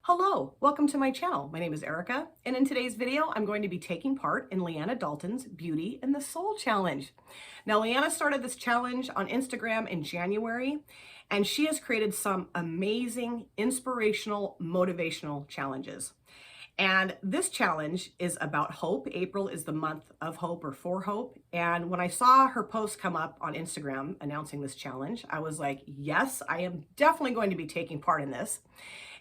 Hello, welcome to my channel. My name is Erica, and in today's video, I'm going to be taking part in Leanna Dalton's Beauty and the Soul Challenge. Now, Leanna started this challenge on Instagram in January, and she has created some amazing, inspirational, motivational challenges. And this challenge is about hope. April is the month of hope or for hope. And when I saw her post come up on Instagram announcing this challenge, I was like, yes, I am definitely going to be taking part in this.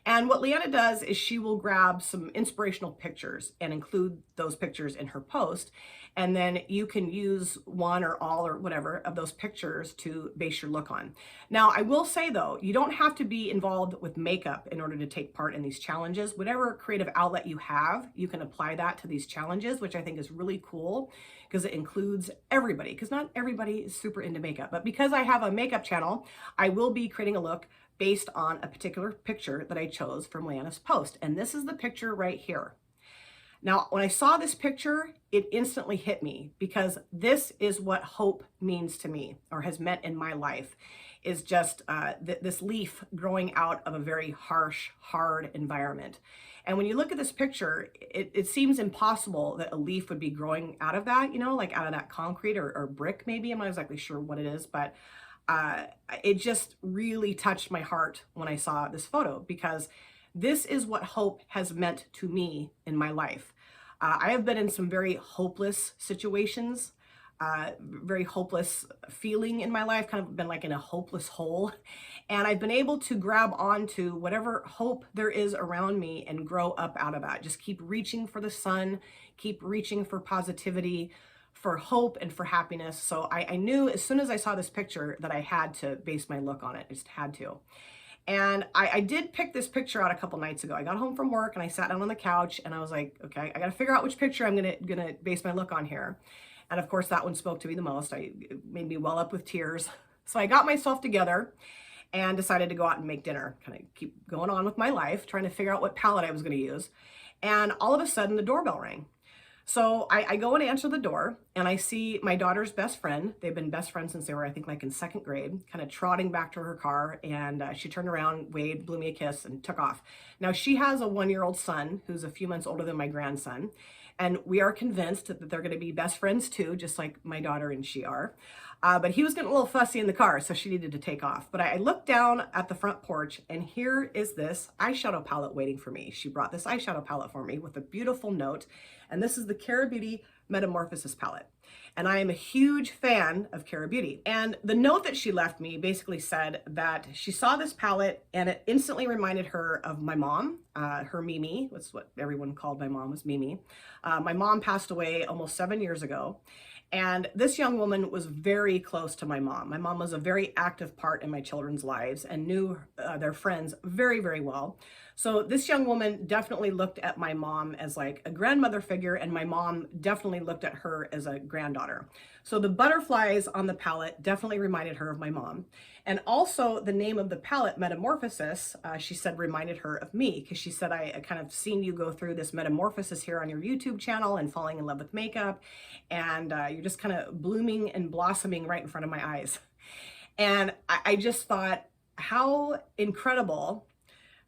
And what Leanna does is she will grab some inspirational pictures and include those pictures in her post. And then you can use one or all or whatever of those pictures to base your look on. Now, I will say though, you don't have to be involved with makeup in order to take part in these challenges. Whatever creative outlet you have, you can apply that to these challenges, which I think is really cool because it includes everybody, because not everybody is super into makeup. But because I have a makeup channel, I will be creating a look based on a particular picture that I chose from Leanna's post. And this is the picture right here. Now, when I saw this picture, it instantly hit me because this is what hope means to me, or has meant in my life, is just this leaf growing out of a very harsh, hard environment. And when you look at this picture, it seems impossible that a leaf would be growing out of that, you know, like out of that concrete or brick maybe. I'm not exactly sure what it is, but it just really touched my heart when I saw this photo, because this is what hope has meant to me in my life. I have been in some very hopeless situations, very hopeless feeling in my life, kind of been like in a hopeless hole. And I've been able to grab onto whatever hope there is around me and grow up out of that. Just keep reaching for the sun, keep reaching for positivity, for hope and for happiness. So I knew as soon as I saw this picture that I had to base my look on it. I just had to. And I did pick this picture out a couple nights ago. I got home from work and I sat down on the couch and I was like, okay, I got to figure out which picture I'm gonna base my look on here. And of course that one spoke to me the most. It made me well up with tears. So I got myself together and decided to go out and make dinner, kind of keep going on with my life, trying to figure out what palette I was going to use. And all of a sudden the doorbell rang. So I go and answer the door and I see my daughter's best friend. They've been best friends since they were, I think, like in second grade, kind of trotting back to her car. And she turned around, waved, blew me a kiss and took off. Now she has a 1-year-old son who's a few months older than my grandson. And we are convinced that they're going to be best friends too, just like my daughter and she are. But he was getting a little fussy in the car, so she needed to take off. But I looked down at the front porch and here is this eyeshadow palette waiting for me. She brought this eyeshadow palette for me with a beautiful note. And this is the Kara Beauty Metamorphosis palette. And I am a huge fan of Kara Beauty. And the note that she left me basically said that she saw this palette and it instantly reminded her of my mom, her Mimi. That's what everyone called my mom, was Mimi. My mom passed away almost 7 years ago. And this young woman was very close to my mom. My mom was a very active part in my children's lives and knew their friends very, very well. So this young woman definitely looked at my mom as like a grandmother figure, and my mom definitely looked at her as a granddaughter. So the butterflies on the palette definitely reminded her of my mom. And also the name of the palette, Metamorphosis, she said reminded her of me, because she said, I kind of seen you go through this metamorphosis here on your YouTube channel and falling in love with makeup. And you're just kind of blooming and blossoming right in front of my eyes. And I just thought, how incredible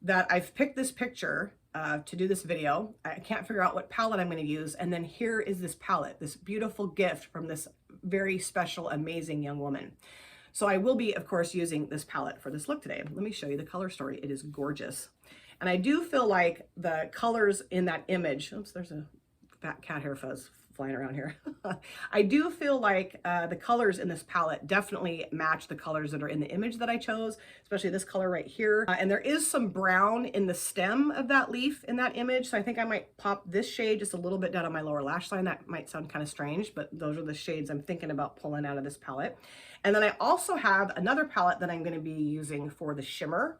that I've picked this picture to do this video. I can't figure out what palette I'm going to use. And then here is this palette, this beautiful gift from this very special, amazing young woman. So I will be, of course, using this palette for this look today. Let me show you the color story. It is gorgeous. And I do feel like the colors in that image, oops, there's a fat cat hair fuzz flying around here. I do feel like the colors in this palette definitely match the colors that are in the image that I chose, especially this color right here. And there is some brown in the stem of that leaf in that image. So I think I might pop this shade just a little bit down on my lower lash line. That might sound kind of strange, but those are the shades I'm thinking about pulling out of this palette. And then I also have another palette that I'm going to be using for the shimmer.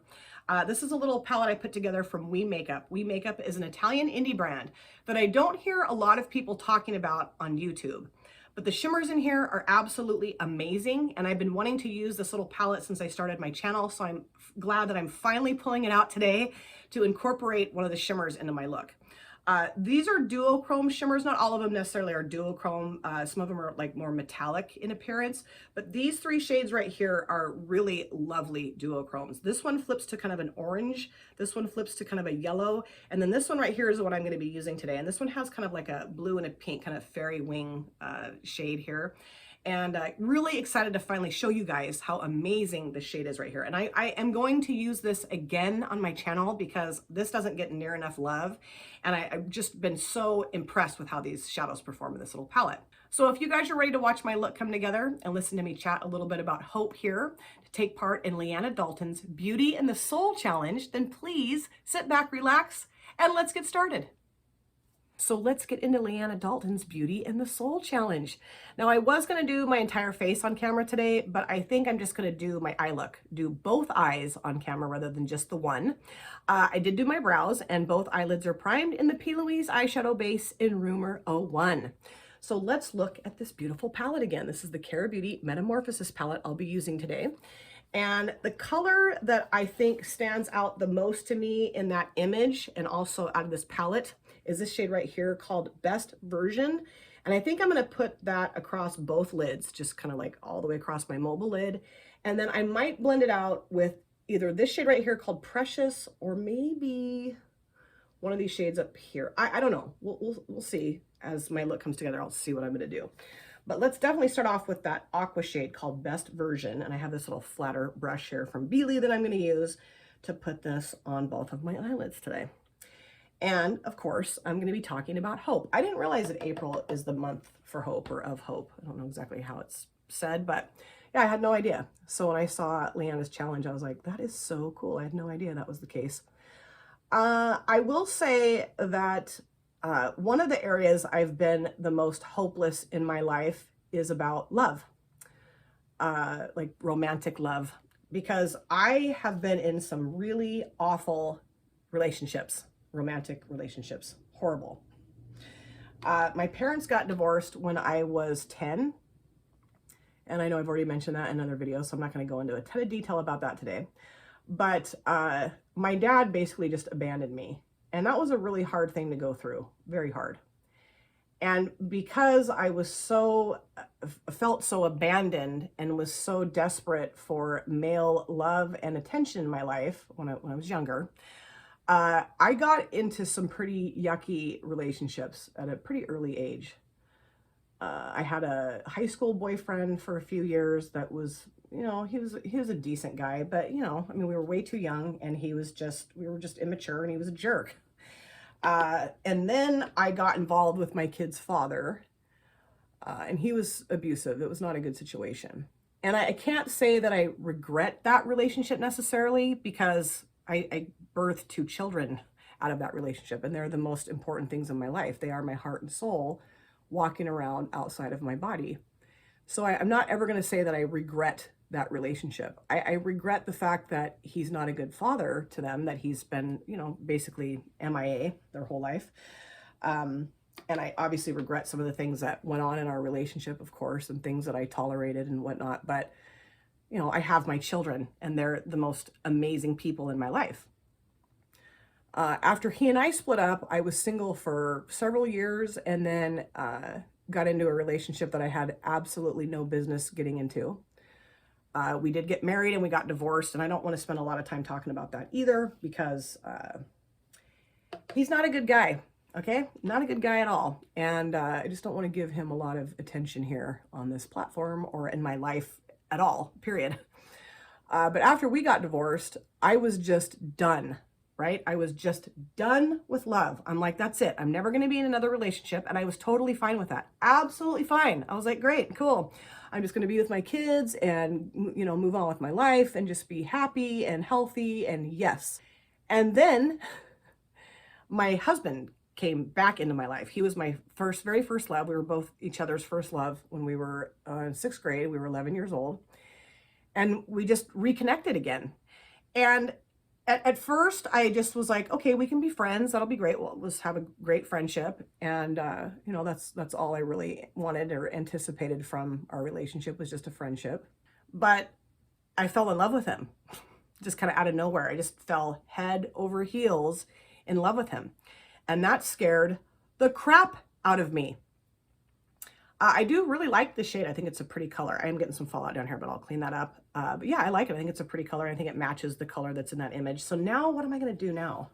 This is a little palette I put together from We Makeup. We Makeup is an Italian indie brand that I don't hear a lot of people talking about on YouTube. But the shimmers in here are absolutely amazing. And I've been wanting to use this little palette since I started my channel. So I'm glad that I'm finally pulling it out today to incorporate one of the shimmers into my look. These are duochrome shimmers. Not all of them necessarily are duochrome. Some of them are like more metallic in appearance, but these three shades right here are really lovely duochromes. This one flips to kind of an orange. This one flips to kind of a yellow. And then this one right here is what I'm going to be using today. And this one has kind of like a blue and a pink kind of fairy wing shade here. And really excited to finally show you guys how amazing this shade is right here. And I am going to use this again on my channel because this doesn't get near enough love. And I've just been so impressed with how these shadows perform in this little palette. So if you guys are ready to watch my look come together and listen to me chat a little bit about hope here to take part in Leanna Dalton's Beauty and the Soul Challenge, then please sit back, relax, and let's get started. So let's get into Leanna Dalton's Beauty and the Soul Challenge. Now I was gonna do my entire face on camera today, but I think I'm just gonna do my eye look, do both eyes on camera rather than just the one. I did do my brows and both eyelids are primed in the P. Louise eyeshadow base in Rumor 01. So let's look at this beautiful palette again. This is the Kara Beauty Metamorphosis palette I'll be using today. And the color that I think stands out the most to me in that image and also out of this palette is this shade right here called Best Version. And I think I'm gonna put that across both lids, just kind of like all the way across my mobile lid. And then I might blend it out with either this shade right here called Precious or maybe one of these shades up here. I don't know, we'll see as my look comes together. I'll see what I'm gonna do. But let's definitely start off with that aqua shade called Best Version. And I have this little flatter brush here from Beely that I'm gonna use to put this on both of my eyelids today. And of course, I'm gonna be talking about hope. I didn't realize that April is the month for hope or of hope. I don't know exactly how it's said, but yeah, I had no idea. So when I saw Leanna's challenge, I was like, that is so cool. I had no idea that was the case. I will say that one of the areas I've been the most hopeless in my life is about love, like romantic love, because I have been in some really awful relationships, romantic relationships, horrible. My parents got divorced when I was 10. And I know I've already mentioned that in another video, so I'm not going to go into a ton of detail about that today. But my dad basically just abandoned me. And that was a really hard thing to go through, very hard. And because I was felt so abandoned and was so desperate for male love and attention in my life when I was younger, I got into some pretty yucky relationships at a pretty early age. I had a high school boyfriend for a few years that was, you know, he was a decent guy, but you know, I mean, we were way too young and we were just immature and he was a jerk. And then I got involved with my kid's father, and he was abusive. It was not a good situation. And I can't say that I regret that relationship necessarily because I birthed 2 children out of that relationship, and they're the most important things in my life. They are my heart and soul walking around outside of my body. So I'm not ever going to say that I regret that relationship. I regret the fact that he's not a good father to them, that he's been, you know, basically MIA their whole life. And I obviously regret some of the things that went on in our relationship, of course, and things that I tolerated and whatnot. But, you know, I have my children and they're the most amazing people in my life. After he and I split up, I was single for several years and then got into a relationship that I had absolutely no business getting into. We did get married and we got divorced, and I don't want to spend a lot of time talking about that either because he's not a good guy, okay? Not a good guy at all. And I just don't want to give him a lot of attention here on this platform or in my life at all, period. But after we got divorced, I was just done. Right? I was just done with love. I'm like, that's it. I'm never going to be in another relationship. And I was totally fine with that. Absolutely fine. I was like, great, cool. I'm just going to be with my kids and, you know, move on with my life and just be happy and healthy and yes. And then my husband came back into my life. He was my very first love. We were both each other's first love when we were in 6th grade. We were 11 years old. And we just reconnected again. And at first, I just was like, okay, we can be friends. That'll be great. Let's have a great friendship. And, you know, that's all I really wanted or anticipated from our relationship was just a friendship. But I fell in love with him, just kind of out of nowhere. I just fell head over heels in love with him. And that scared the crap out of me. I do really like the shade. I think it's a pretty color. I am getting some fallout down here, but I'll clean that up. But yeah, I like it. I think it's a pretty color. I think it matches the color that's in that image. So now what am I going to do now?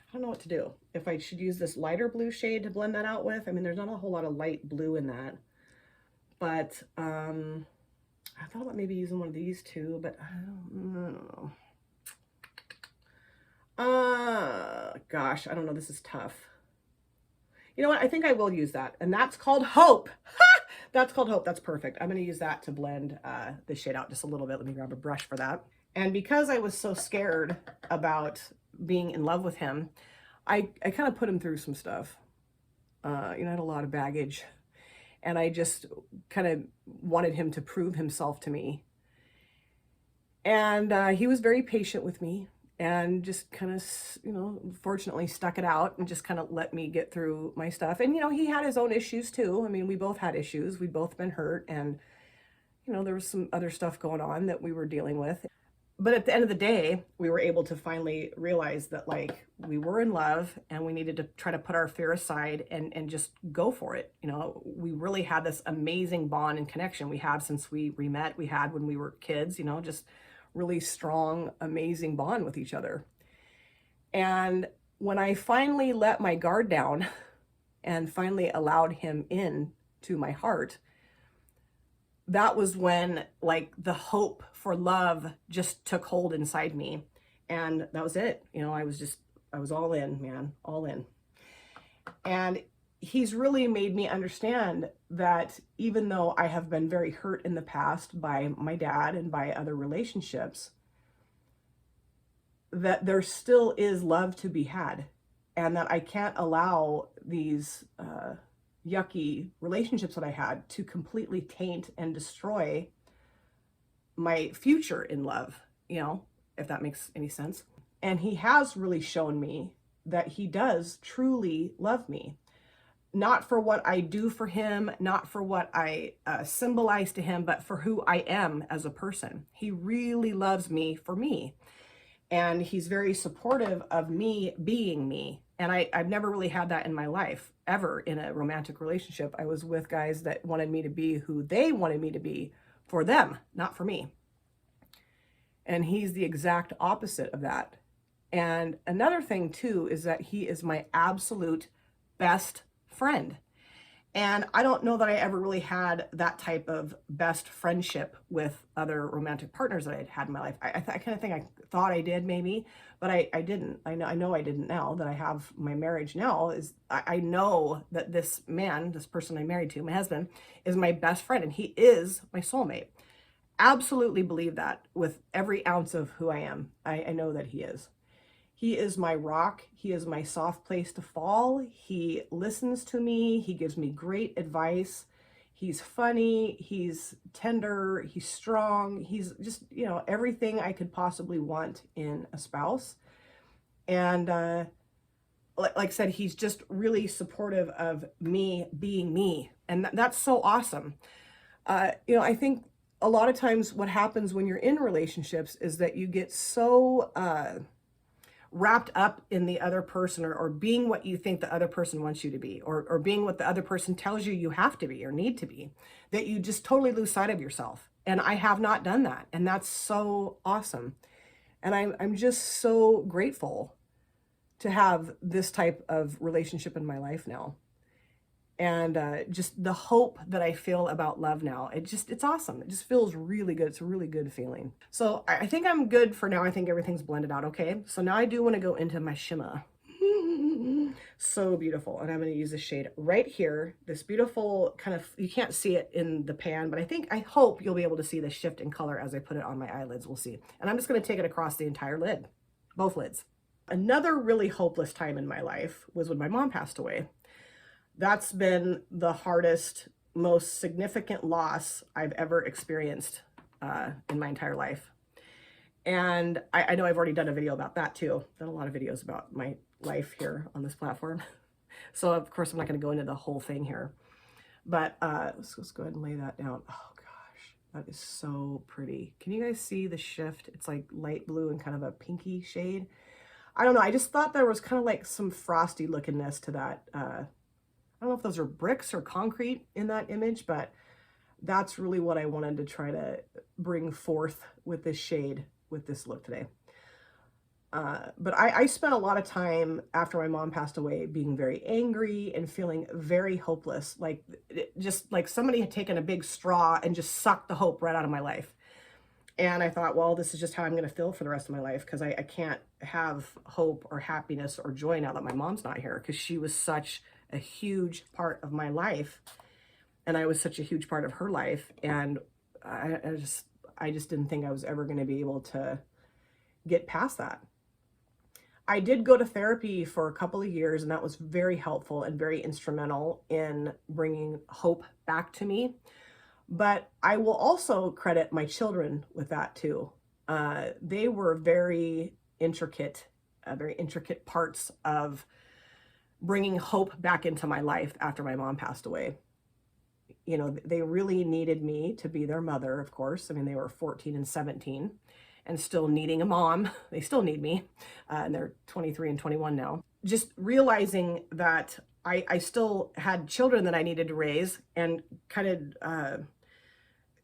I don't know what to do. If I should use this lighter blue shade to blend that out with. I mean, there's not a whole lot of light blue in that. But I thought about maybe using one of these too, but I don't know. Gosh, I don't know. This is tough. You know what? I think I will use that. And that's called Hope. That's called Hope. That's perfect. I'm going to use that to blend this shade out just a little bit. Let me grab a brush for that. And because I was so scared about being in love with him, I kind of put him through some stuff. You know, I had a lot of baggage. And I just kind of wanted him to prove himself to me. And he was very patient with me. And just kind of, you know, fortunately stuck it out and just kind of let me get through my stuff. And, you know, he had his own issues too. I mean, we both had issues. We'd both been hurt. And, you know, there was some other stuff going on that we were dealing with. But at the end of the day, we were able to finally realize that, like, we were in love and we needed to try to put our fear aside and just go for it. You know, we really had this amazing bond and connection we have since we met. We had when we were kids, you know, just really strong, amazing bond with each other. And when I finally let my guard down and finally allowed him in to my heart, that was when, like, the hope for love just took hold inside me. And that was it. You know, I was all in, man, all in. And he's really made me understand that even though I have been very hurt in the past by my dad and by other relationships, that there still is love to be had, and that I can't allow these yucky relationships that I had to completely taint and destroy my future in love, you know, if that makes any sense. And he has really shown me that he does truly love me. Not for what I do for him, not for what I symbolize to him, but for who I am as a person. He really loves me for me. And he's very supportive of me being me. And I've never really had that in my life, ever, in a romantic relationship. I was with guys that wanted me to be who they wanted me to be for them, not for me. And he's the exact opposite of that. And another thing too is that he is my absolute best friend. And I don't know that I ever really had that type of best friendship with other romantic partners that I'd had in my life. I kind of think I thought I did maybe, but I didn't. I know I didn't now that I have my marriage now. I know that this man, this person I married to, my husband, is my best friend and he is my soulmate. Absolutely believe that with every ounce of who I am. I know that he is. He is my rock. He is my soft place to fall. He listens to me. He gives me great advice. He's funny. He's tender. He's strong. He's just, you know, everything I could possibly want in a spouse. And like I said, he's just really supportive of me being me. And that's so awesome. You know, I think a lot of times what happens when you're in relationships is that you get so wrapped up in the other person or being what you think the other person wants you to be or being what the other person tells you you have to be or need to be, that you just totally lose sight of yourself. And I have not done that. And that's so awesome. And I'm just so grateful to have this type of relationship in my life now. And just the hope that I feel about love now, it's awesome. It just feels really good. It's a really good feeling. So I think I'm good for now. I think everything's blended out okay. So now I do want to go into my shimmer. So beautiful. And I'm going to use this shade right here. This beautiful kind of, you can't see it in the pan, but I hope you'll be able to see the shift in color as I put it on my eyelids. We'll see. And I'm just going to take it across the entire lid, both lids. Another really hopeless time in my life was when my mom passed away. That's been the hardest, most significant loss I've ever experienced in my entire life. And I know I've already done a video about that too. I've done a lot of videos about my life here on this platform. So of course I'm not going to go into the whole thing here. But let's go ahead and lay that down. Oh gosh, that is so pretty. Can you guys see the shift? It's like light blue and kind of a pinky shade. I don't know. I just thought there was kind of like some frosty lookingness to that. I don't know if those are bricks or concrete in that image, but that's really what I wanted to try to bring forth with this shade, with this look today. But I spent a lot of time after my mom passed away being very angry and feeling very hopeless. Like, just like somebody had taken a big straw and just sucked the hope right out of my life. And I thought, well, this is just how I'm going to feel for the rest of my life, because I can't have hope or happiness or joy now that my mom's not here, because she was such a huge part of my life. And I was such a huge part of her life. And I just didn't think I was ever going to be able to get past that. I did go to therapy for a couple of years, and that was very helpful and very instrumental in bringing hope back to me. But I will also credit my children with that too. They were very intricate parts of bringing hope back into my life after my mom passed away. You know, they really needed me to be their mother, of course. I mean, they were 14 and 17 and still needing a mom. They still need me, and they're 23 and 21 now. Just realizing that I still had children that I needed to raise, and kind of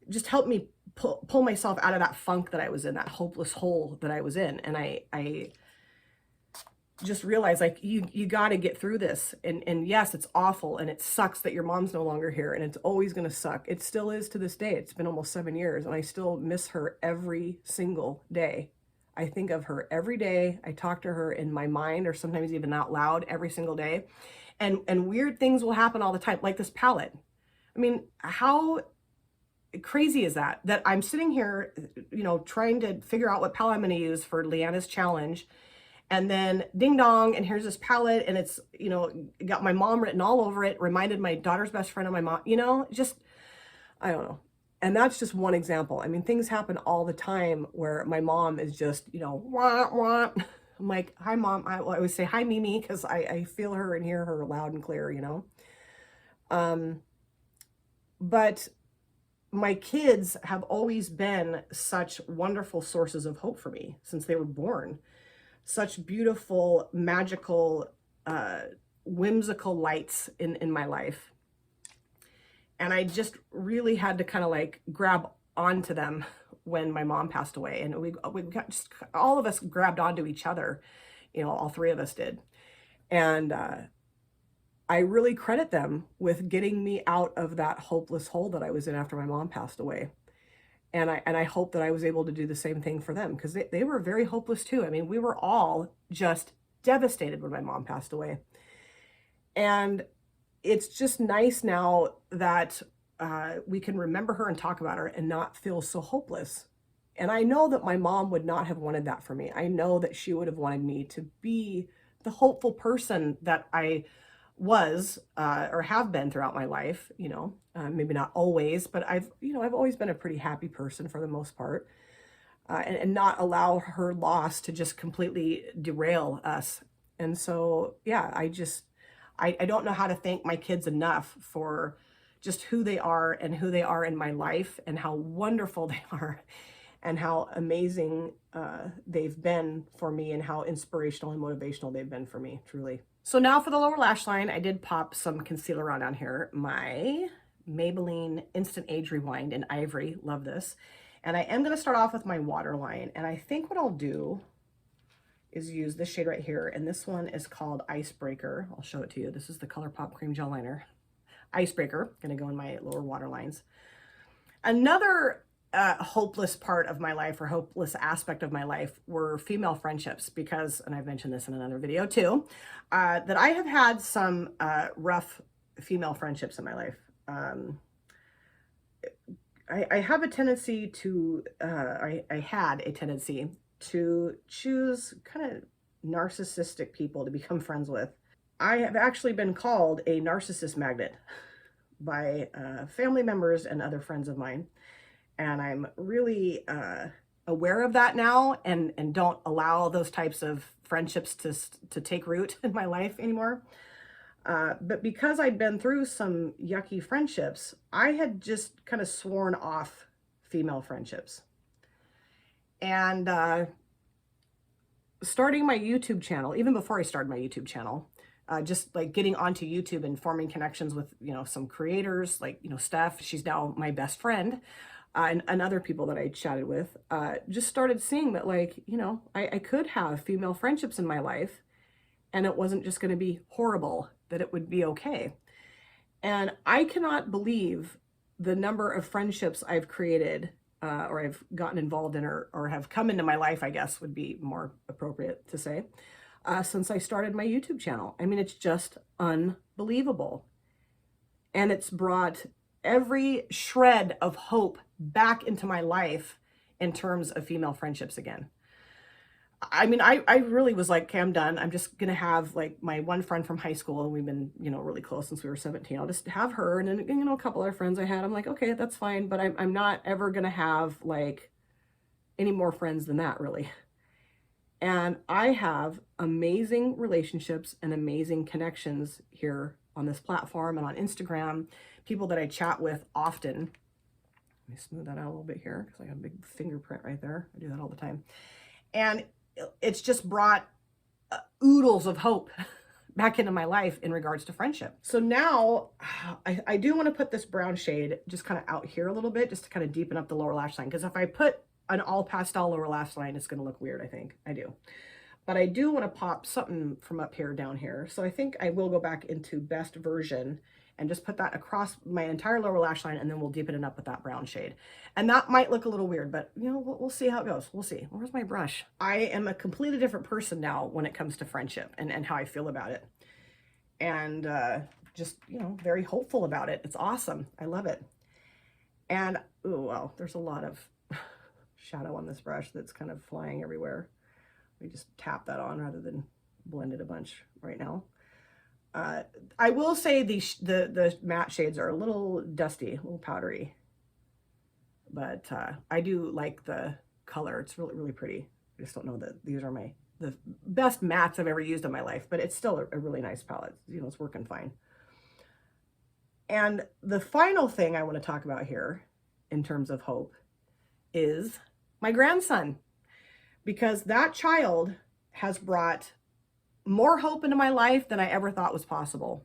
just helped me pull myself out of that funk that I was in, that hopeless hole that I was in. And I just realized, like, you got to get through this. And yes, it's awful, and it sucks that your mom's no longer here, and it's always going to suck. It still is to this day. It's been almost 7 years, and I still miss her every single day. I think of her every day. I talk to her in my mind, or sometimes even out loud, every single day. And weird things will happen all the time, like this palette. I mean, how crazy is that I'm sitting here, you know, trying to figure out what palette I'm going to use for Leanna's challenge. And then ding dong, and here's this palette, and it's, you know, got my mom written all over it, reminded my daughter's best friend of my mom, you know, just, I don't know. And that's just one example. I mean, things happen all the time where my mom is just, you know, wah, wah. I'm like, hi, Mom. I always say, hi, Mimi, because I feel her and hear her loud and clear, you know. But my kids have always been such wonderful sources of hope for me since they were born. Such beautiful, magical, whimsical lights in my life. And I just really had to kind of like grab onto them when my mom passed away. And we got just, all of us grabbed onto each other, you know, all three of us did. And I really credit them with getting me out of that hopeless hole that I was in after my mom passed away. And I hope that I was able to do the same thing for them, because they were very hopeless too. I mean, we were all just devastated when my mom passed away. And it's just nice now that we can remember her and talk about her and not feel so hopeless. And I know that my mom would not have wanted that for me. I know that she would have wanted me to be the hopeful person that I was or have been throughout my life, you know, maybe not always, but I've always been a pretty happy person for the most part, and not allow her loss to just completely derail us. And so, yeah, I don't know how to thank my kids enough for just who they are and who they are in my life, and how wonderful they are, and how amazing they've been for me, and how inspirational and motivational they've been for me, truly. So now for the lower lash line, I did pop some concealer on down here. My Maybelline Instant Age Rewind in Ivory. Love this. And I am going to start off with my waterline. And I think what I'll do is use this shade right here. And this one is called Icebreaker. I'll show it to you. This is the ColourPop Cream Gel Liner. Icebreaker. Going to go in my lower waterlines. Another hopeless part of my life, or hopeless aspect of my life, were female friendships, because, and I've mentioned this in another video too, that I have had some rough female friendships in my life. I have a tendency to, I had a tendency to choose kind of narcissistic people to become friends with. I have actually been called a narcissist magnet by family members and other friends of mine. And I'm really aware of that now, and don't allow those types of friendships to take root in my life anymore. But because I'd been through some yucky friendships, I had just kind of sworn off female friendships. And starting my YouTube channel, even before I started my YouTube channel, just like getting onto YouTube and forming connections with, some creators like, Steph, she's now my best friend, and other people that I chatted with, just started seeing that, like, I could have female friendships in my life, and it wasn't just going to be horrible, that it would be okay. And I cannot believe the number of friendships I've created, or I've gotten involved in, or have come into my life, I guess would be more appropriate to say, since I started my YouTube channel. I mean, it's just unbelievable. And it's brought every shred of hope back into my life in terms of female friendships again. I mean, I really was like, okay, I'm done. I'm just going to have like my one friend from high school, and we've been, really close since we were 17. I'll just have her, and then, a couple other friends I had. I'm like, okay, that's fine. But I'm not ever going to have like any more friends than that, really. And I have amazing relationships and amazing connections here on this platform and on Instagram, people that I chat with often. Let me smooth that out a little bit here because I have a big fingerprint right there. I do that all the time. And it's just brought oodles of hope back into my life in regards to friendship. So now I do want to put this brown shade just kind of out here a little bit, just to kind of deepen up the lower lash line. Because if I put an all pastel lower lash line, it's going to look weird, I think. I do. But I do want to pop something from up here down here. So I think I will go back into best version and just put that across my entire lower lash line, and then we'll deepen it up with that brown shade. And that might look a little weird, but we'll see how it goes. We'll see. Where's my brush? I am a completely different person now when it comes to friendship and how I feel about it. And just, very hopeful about it. It's awesome. I love it. And, oh, well, there's a lot of shadow on this brush that's kind of flying everywhere. Let me just tap that on rather than blend it a bunch right now. I will say the matte shades are a little dusty, a little powdery, but I do like the color. It's really, really pretty. I just don't know that these are the best mattes I've ever used in my life, but it's still a really nice palette. It's working fine. And the final thing I want to talk about here in terms of hope is my grandson, because that child has brought more hope into my life than I ever thought was possible.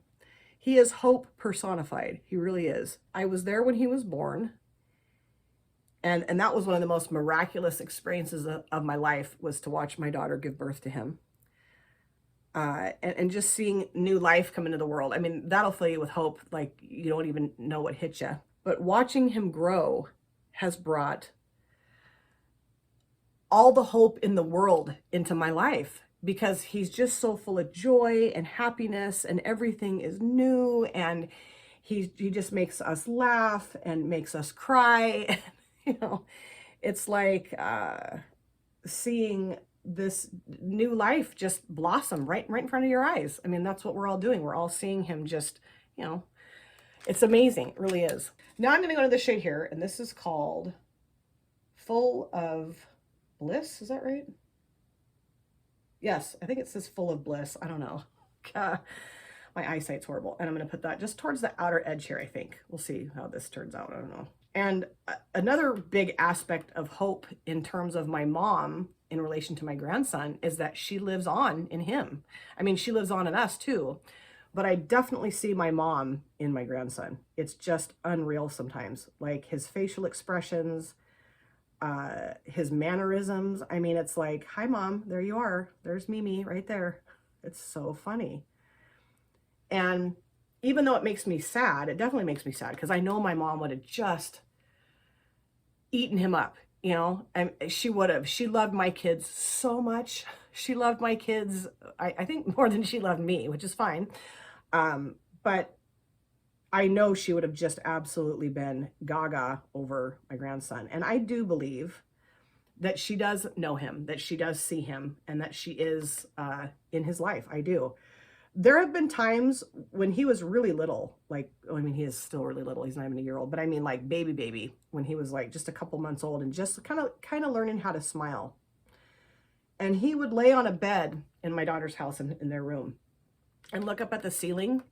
He is hope personified. He really is. I was there when he was born. And that was one of the most miraculous experiences of my life, was to watch my daughter give birth to him. And just seeing new life come into the world. I mean, that'll fill you with hope like you don't even know what hit you. But watching him grow has brought all the hope in the world into my life, because he's just so full of joy and happiness, and everything is new, and he just makes us laugh and makes us cry. It's like seeing this new life just blossom right in front of your eyes. I mean, that's what we're all doing. We're all seeing him just, it's amazing. It really is. Now I'm going to go to the shade here, and this is called Full of Bliss. Is that right? Yes, I think it says Full of Bliss. I don't know. My eyesight's horrible. And I'm going to put that just towards the outer edge here, I think. We'll see how this turns out. I don't know. And another big aspect of hope in terms of my mom in relation to my grandson is that she lives on in him. I mean, she lives on in us too. But I definitely see my mom in my grandson. It's just unreal sometimes. Like his facial expressions, his mannerisms. I mean, it's like, hi mom, there you are. There's Mimi right there. It's so funny. And even though it makes me sad, it definitely makes me sad, because I know my mom would have just eaten him up, and she would have. She loved my kids so much. She loved my kids, I think, more than she loved me, which is fine. But I know she would have just absolutely been gaga over my grandson. And I do believe that she does know him, that she does see him, and that she is in his life. I do. There have been times when he was really little, like, he is still really little. He's not even a year old, but I mean like baby, when he was like just a couple months old and just kind of learning how to smile. And he would lay on a bed in my daughter's house in their room and look up at the ceiling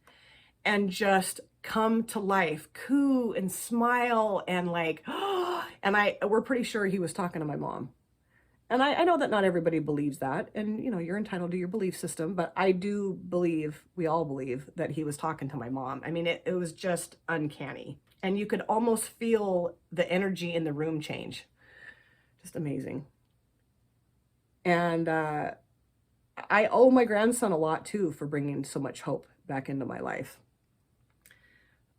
and just come to life, coo and smile, and like, and we're pretty sure he was talking to my mom. And I know that not everybody believes that, and you know, you're entitled to your belief system, but I do believe, we all believe, that he was talking to my mom. I mean, it was just uncanny. And you could almost feel the energy in the room change. Just amazing. And I owe my grandson a lot too for bringing so much hope back into my life.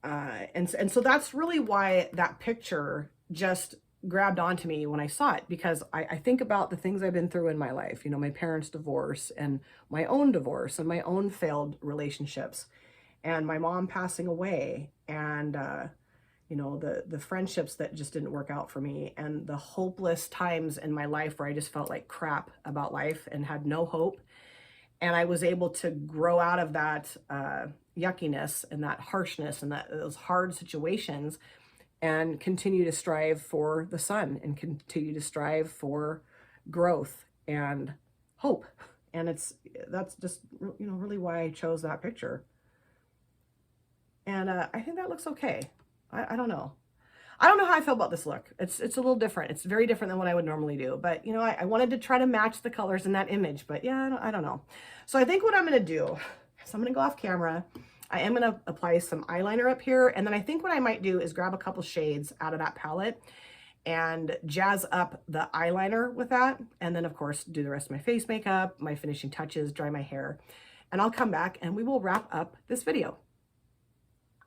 And so that's really why that picture just grabbed onto me when I saw it, because I think about the things I've been through in my life, you know, my parents' divorce and my own divorce and my own failed relationships and my mom passing away, and you know, the friendships that just didn't work out for me, and the hopeless times in my life where I just felt like crap about life and had no hope. And I was able to grow out of that yuckiness and that harshness and those hard situations, and continue to strive for the sun and continue to strive for growth and hope. And that's just, you know, really why I chose that picture. And I think that looks okay. I don't know. I don't know how I feel about this look. It's a little different. It's very different than what I would normally do. But, you know, I wanted to try to match the colors in that image. But, yeah, I don't know. So I think what I'm going to do is I'm going to go off camera. I am going to apply some eyeliner up here. And then I think what I might do is grab a couple shades out of that palette and jazz up the eyeliner with that. And then, of course, do the rest of my face makeup, my finishing touches, dry my hair. And I'll come back and we will wrap up this video.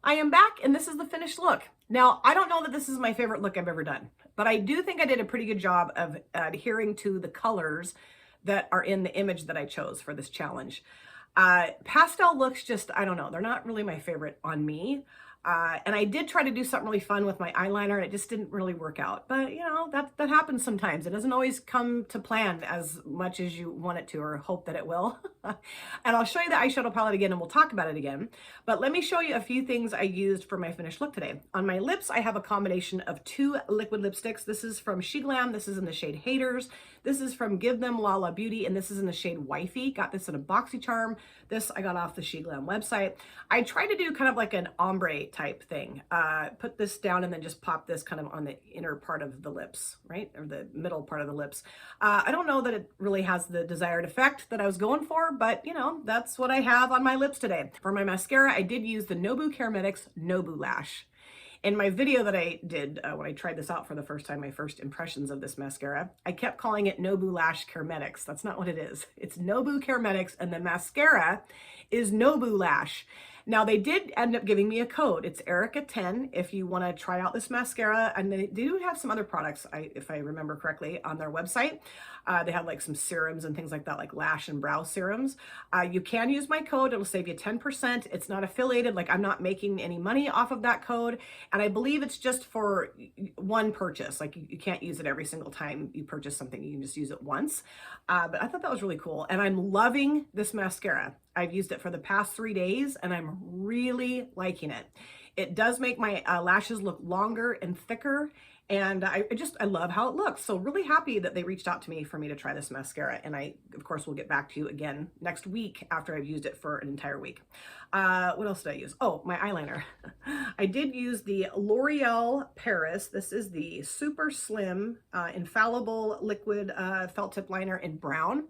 I am back, and this is the finished look. Now, I don't know that this is my favorite look I've ever done, but I do think I did a pretty good job of adhering to the colors that are in the image that I chose for this challenge. Pastel looks just, I don't know, they're not really my favorite on me. And I did try to do something really fun with my eyeliner, and it just didn't really work out. But, you know, that happens sometimes. It doesn't always come to plan as much as you want it to or hope that it will. And I'll show you the eyeshadow palette again, and we'll talk about it again. But let me show you a few things I used for my finished look today. On my lips, I have a combination of 2 liquid lipsticks. This is from SheGlam. This is in the shade Haters. This is from Give Them Lala Beauty, and this is in the shade Wifey. Got this in a BoxyCharm. This I got off the SheGlam website. I tried to do kind of like an ombre type thing. Put this down and then just pop this kind of on the inner part of the lips, right? Or the middle part of the lips. I don't know that it really has the desired effect that I was going for, but you know, that's what I have on my lips today. For my mascara, I did use the Nobu Carametics Nobu Lash. In my video that I did when I tried this out for the first time, my first impressions of this mascara, I kept calling it Nobu Lash Carametics. That's not what it is. It's Nobu Carametics, and the mascara is Nobu Lash. Now, they did end up giving me a code. It's Erica10 if you want to try out this mascara. And they do have some other products, if I remember correctly, on their website. They have like some serums and things like that, like lash and brow serums. You can use my code. It'll save you 10%. It's not affiliated. Like, I'm not making any money off of that code. And I believe it's just for one purchase. Like, you can't use it every single time you purchase something. You can just use it once. But I thought that was really cool. And I'm loving this mascara. I've used it for the past 3 days, and I'm really liking it. It does make my lashes look longer and thicker, and I love how it looks. So really happy that they reached out to me for me to try this mascara. And I, of course, will get back to you again next week after I've used it for an entire week. What else did I use? Oh, my eyeliner. I did use the L'Oreal Paris. This is the Super Slim Infallible Liquid Felt Tip Liner in brown.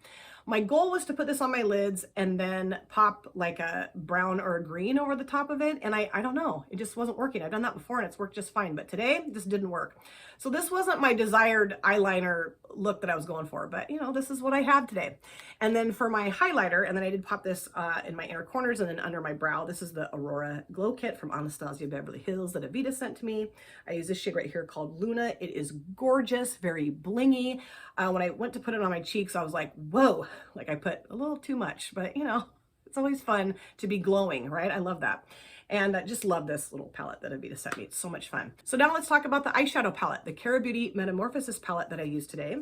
My goal was to put this on my lids and then pop like a brown or a green over the top of it. And I don't know, it just wasn't working. I've done that before and it's worked just fine, but today this didn't work. So this wasn't my desired eyeliner look that I was going for, but you know, this is what I have today. And then for my highlighter, and then I did pop this in my inner corners and then under my brow. This is the Aurora Glow Kit from Anastasia Beverly Hills that Avita sent to me. I use this shade right here called Luna. It is gorgeous, very blingy. When I went to put it on my cheeks, I was like, whoa, like I put a little too much, but you know, it's always fun to be glowing, right? I love that. And I just love this little palette that Avita sent me. It's so much fun. So now let's talk about the eyeshadow palette, the Kara Beauty Metamorphosis palette that I used today,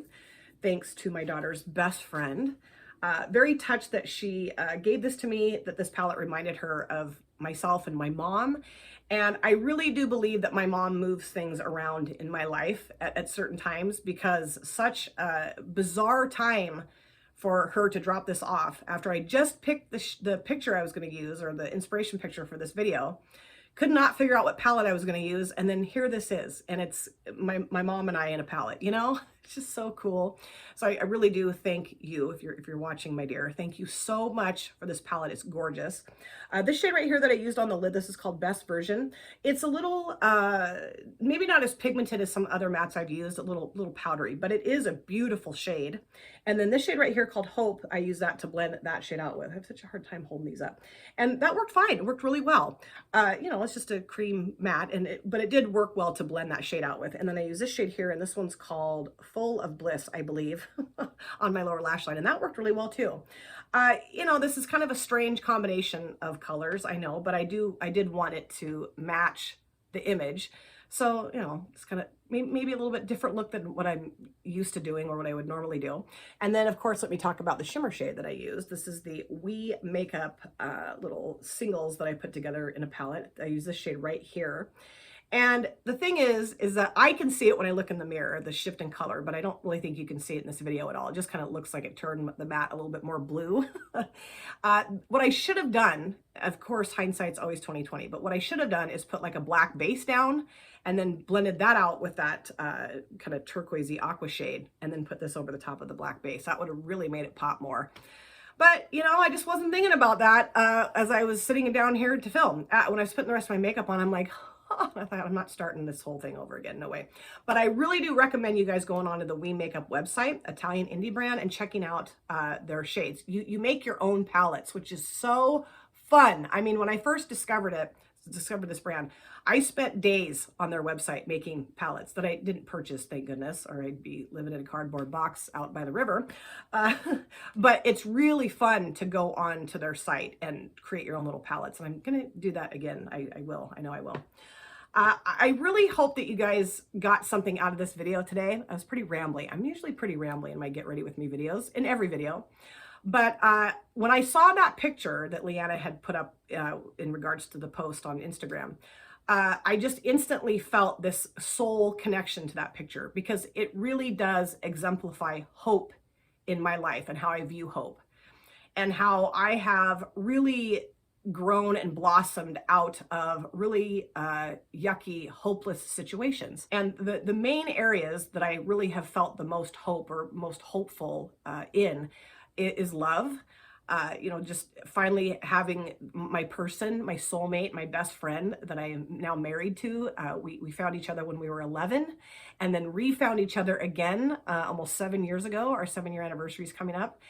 thanks to my daughter's best friend. Very touched that she gave this to me, that this palette reminded her of myself and my mom. And I really do believe that my mom moves things around in my life at certain times, because such a bizarre time for her to drop this off after I just picked the picture I was going to use, or the inspiration picture for this video. Could not figure out what palette I was going to use, and then here this is, and it's my mom and I in a palette, you know? It's just so cool. So I really do thank you if you're watching, my dear. Thank you so much for this palette. It's gorgeous. This shade right here that I used on the lid, this is called Best Version. It's a little maybe not as pigmented as some other mattes I've used, a little powdery, but it is a beautiful shade. And then this shade right here called Hope, I use that to blend that shade out with. I have such a hard time holding these up, and that worked fine. It worked really well. You know, it's just a cream matte, but it did work well to blend that shade out with. And then I use this shade here, and this one's called Full of Bliss, I believe, on my lower lash line, and that worked really well too. You know, this is kind of a strange combination of colors, I know, but I did want it to match the image. So, you know, it's kind of maybe a little bit different look than what I'm used to doing or what I would normally do. And then, of course, let me talk about the shimmer shade that I used. This is the We Makeup little singles that I put together in a palette. I use this shade right here. And the thing is that I can see it when I look in the mirror, the shift in color, but I don't really think you can see it in this video at all. It just kind of looks like it turned the matte a little bit more blue. What I should have done, of course, hindsight's always 20/20, but what I should have done is put like a black base down and then blended that out with that kind of turquoisey aqua shade, and then put this over the top of the black base. That would have really made it pop more. But, you know, I just wasn't thinking about that as I was sitting down here to film. When I was putting the rest of my makeup on, I'm like, oh, I thought, I'm not starting this whole thing over again, no way. But I really do recommend you guys going on to the We Makeup website, Italian indie brand, and checking out their shades. You make your own palettes, which is so fun. I mean, when I first discovered this brand, I spent days on their website making palettes that I didn't purchase, thank goodness, or I'd be living in a cardboard box out by the river. But it's really fun to go on to their site and create your own little palettes. And I'm going to do that again. I will. I know I will. I really hope that you guys got something out of this video today. I was pretty rambly. I'm usually pretty rambly in my Get Ready With Me videos, in every video. But when I saw that picture that Leanna had put up in regards to the post on Instagram, I just instantly felt this soul connection to that picture, because it really does exemplify hope in my life and how I view hope, and how I have really grown and blossomed out of really yucky, hopeless situations. And the main areas that I really have felt the most hope, or most hopeful in, is love. You know, just finally having my person, my soulmate, my best friend that I am now married to. We found each other when we were 11, and then refound each other again almost 7 years ago. Our 7-year anniversary is coming up.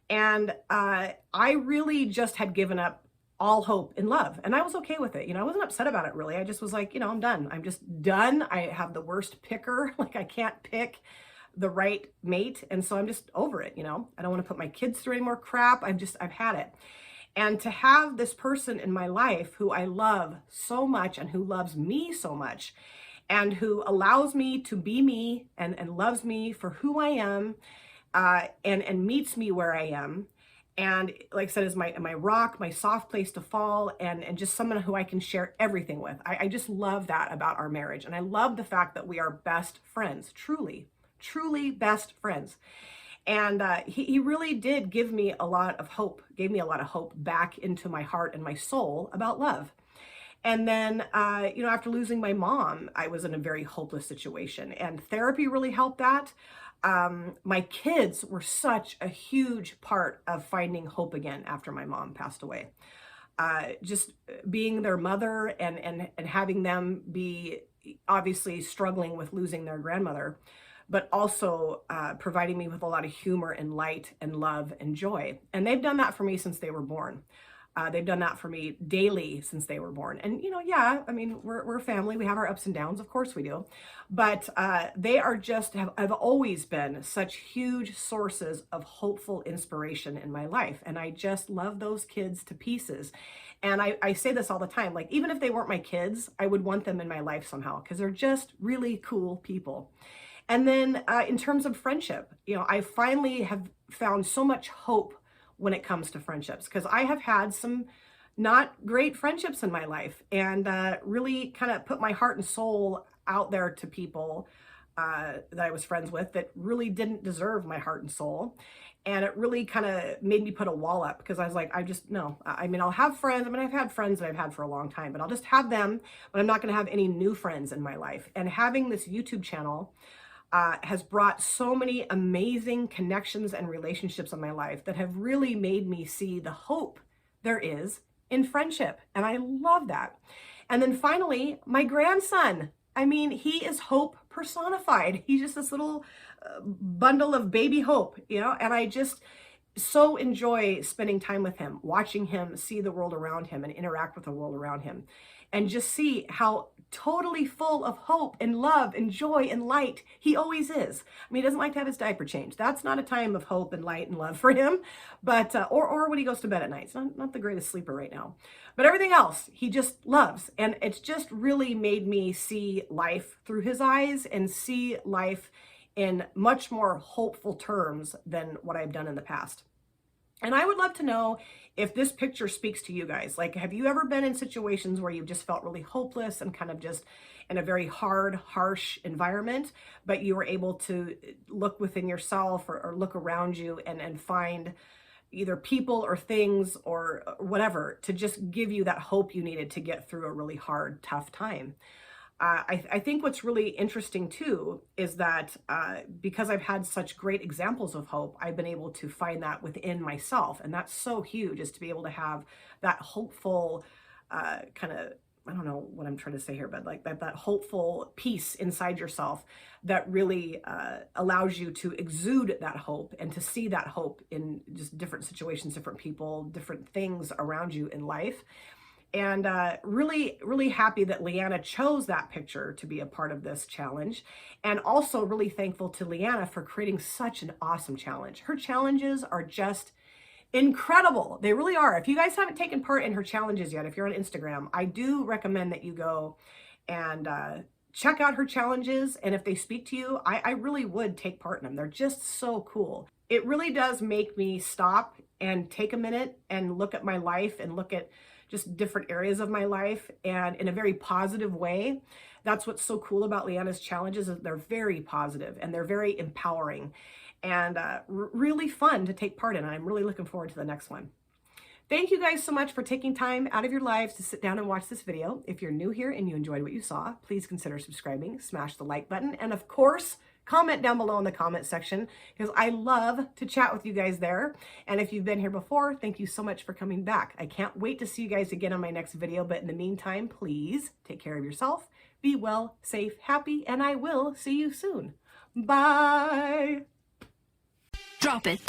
And I really just had given up all hope in love, and I was okay with it. You know, I wasn't upset about it really. I just was like, you know, I'm done. I'm just done. I have the worst picker. Like, I can't pick the right mate, and so I'm just over it. You know, I don't want to put my kids through any more crap. I've had it. And to have this person in my life who I love so much, and who loves me so much, and who allows me to be me, and loves me for who I am, and meets me where I am, and like I said, is my rock, my soft place to fall, and just someone who I can share everything with. I just love that about our marriage. And I love the fact that we are best friends, truly best friends. And he really did give me a lot of hope, gave me a lot of hope back into my heart and my soul about love. And then, you know, after losing my mom, I was in a very hopeless situation, and therapy really helped that. My kids were such a huge part of finding hope again after my mom passed away. Just being their mother, and having them be obviously struggling with losing their grandmother, but also providing me with a lot of humor and light and love and joy. And they've done that for me since they were born. They've done that for me daily since they were born. And, you know, yeah, I mean, we're a family. We have our ups and downs. Of course we do. But they are just, have always been such huge sources of hopeful inspiration in my life. And I just love those kids to pieces. And I say this all the time, like, even if they weren't my kids, I would want them in my life somehow, because they're just really cool people. And then in terms of friendship, you know, I finally have found so much hope when it comes to friendships, because I have had some not great friendships in my life, and really kind of put my heart and soul out there to people that I was friends with that really didn't deserve my heart and soul. And it really kind of made me put a wall up, because I was like, no, I mean, I'll have friends. I mean, I've had friends that I've had for a long time, but I'll just have them, but I'm not going to have any new friends in my life. And having this YouTube channel, has brought so many amazing connections and relationships in my life that have really made me see the hope there is in friendship. And I love that. And then finally, my grandson. I mean, he is hope personified. He's just this little bundle of baby hope, and I just so enjoy spending time with him, watching him see the world around him and interact with the world around him, and just see how totally full of hope and love and joy and light he always is. I mean, he doesn't like to have his diaper changed. That's not a time of hope and light and love for him, but or when he goes to bed at night. It's not the greatest sleeper right now, but everything else he just loves, and it's just really made me see life through his eyes and see life in much more hopeful terms than what I've done in the past. And I would love to know if this picture speaks to you guys. Like, have you ever been in situations where you've just felt really hopeless and kind of just in a very hard, harsh environment, but you were able to look within yourself or look around you and find either people or things or whatever to just give you that hope you needed to get through a really hard, tough time? I think what's really interesting too is that because I've had such great examples of hope, I've been able to find that within myself. And that's so huge, is to be able to have that hopeful kind of, I don't know what I'm trying to say here, but like that hopeful peace inside yourself that really allows you to exude that hope and to see that hope in just different situations, different people, different things around you in life. And really, really happy that Leanna chose that picture to be a part of this challenge. And also really thankful to Leanna for creating such an awesome challenge. Her challenges are just incredible. They really are. If you guys haven't taken part in her challenges yet, if you're on Instagram, I do recommend that you go and check out her challenges. And if they speak to you, I really would take part in them. They're just so cool. It really does make me stop and take a minute and look at my life and look at just different areas of my life, and in a very positive way. That's what's so cool about Leanna's challenges, is they're very positive and they're very empowering and really fun to take part in. I'm really looking forward to the next one. Thank you guys so much for taking time out of your lives to sit down and watch this video. If you're new here and you enjoyed what you saw, please consider subscribing, smash the like button, and of course, comment down below in the comment section, because I love to chat with you guys there. And if you've been here before, thank you so much for coming back. I can't wait to see you guys again on my next video. But in the meantime, please take care of yourself, be well, safe, happy, and I will see you soon. Bye. Drop it.